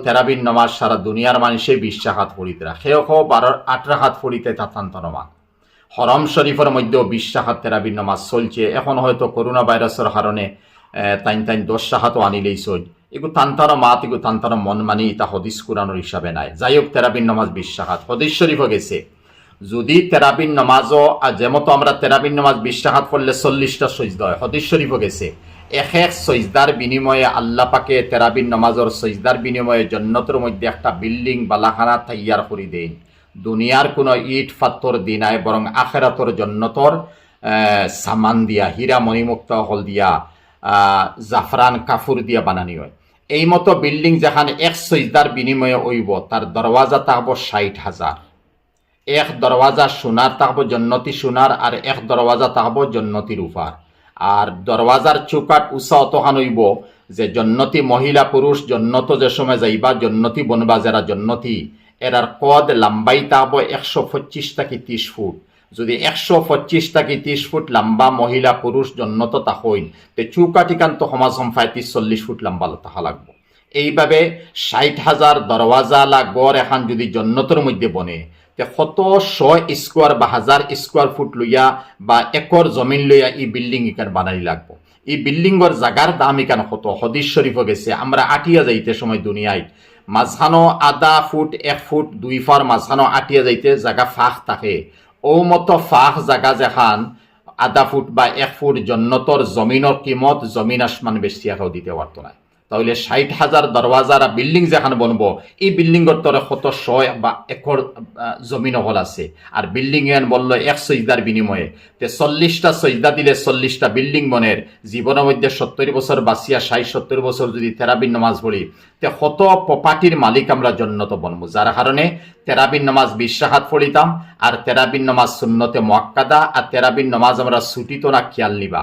তেরাবিন নমাজ সারা দুনিয়ার মানুষে 20 রাকাত পড়িতরা, সেও 8 রাকাত পড়িতে তাতান্ত নমাজ। হরম শরীফের মধ্যেও 20 রাকাত তেরাবিন নমাজ চলছে। এখন হয়তো করোনা ভাইরাসের কারণে তাইন 10 রাকাতও আনিলেই চল। এগু তান্তার মাত, এগু তান্তার মন মানি তা হদিস কুরানোর হিসাবে নাই। যাই হোক, তেরাবিন নমাজ 20 রাকাত হদিস শরীফও গেছে। যদি তেরাবিন নমাজও যেমতো আমরা তেরাবিন নমাজ 20 রাকাত পড়লে 40টা সজদা হয়, হদিস শরীফও গেছে। এক সজদার বিনিময়ে আল্লাহ পাকে তেরাবিন নমাজের সজদার বিনিময়ে জান্নাতের মধ্যে একটা বিল্ডিং বালাখানা তৈয়ার করে দেন। দুনিয়ার কোনো ইট পাথর দি নাই, বরং আখেরাতর জান্নাতর সামান দিয়া, হীরা মণিমুক্ত হল দিয়া, জাফরান কাফুর দিয়া বানানি হয়। এই মতো বিল্ডিং যেখানে এক সজদার বিনিময়ে হইব, তার দরওয়াজা থাকবো 60,000। এক দরওয়াজা সোনার থাকবো, জন্নতি সোনার, আর এক দরওয়াজা থাকবো জন্নতি রূপার। আর দরওয়াজার চৌকাট উষা অতখান হইব যে জন্নতি মহিলা পুরুষ জন্নত যে সময় যাইবা, জন্নতি বনবা যারা জন্নতি, এরার কদ লম্বাই থাকবো 125 থেকে 30 ফুট। যদি 125 থেকে 30 ফুট লম্বা মহিলা পুরুষ জন্নত তাহইন, তে চৌকাটিকান্ত সমাজ সম্পায় 30-40 ফুট লম্বা তাহা লাগবো। এইভাবে 60,000 দরওয়াজালা গড় এখন যদি জন্নতের মধ্যে বনে, কত 100 স্কোয়ার বা 1000 স্কোয়ার ফুট লইয়া বা একর জমিন লইয়া এই বিল্ডিং ইকান বানাই লাগবো। এই বিল্ডিংর জাগার দাম ইকান কত, হদিস শরীফ গেছে। আমরা আটিয়া যাইতে সময় দুনিয়ায় মাঝখানো 1/2 ফুট 1 ফুট 2 ফার মাঝখানো আটিয়া যাইতে জায়গা ফাঁক থাকে। ও মতো ফাঁক জায়গা যেখান 1/2 ফুট বা 1 ফুট জন্নতর জমিনের কিমত জমিন আসমান বেশি একাও দিতে পারতো না। তাহলে 60,000 দরওয়াজারা বিল্ডিং যেখানে বনবো, এই বিল্ডিংর তরে কত 100 বা একর জমিন হল আছে। আর বিল্ডিং এন বললো 1 সজদার বিনিময়ে, তে 40টা সজদা দিলে 40টা বিল্ডিং বনের। জীবনের মধ্যে 70 বছর বাঁচিয়া 60-70 বছর যদি তেরাবিন নামাজ পড়ি, তে কত প্রপার্টির মালিক আমরা জন্নত বনবো। যার কারণে তেরাবিন নামাজ 20 রাকাত পড়িতাম। আর তেরাবিন নামাজ সুন্নতে মুআক্কাদা। আর তেরাবিন নামাজ আমরা ছুটি তো না, খেয়াল নিবা।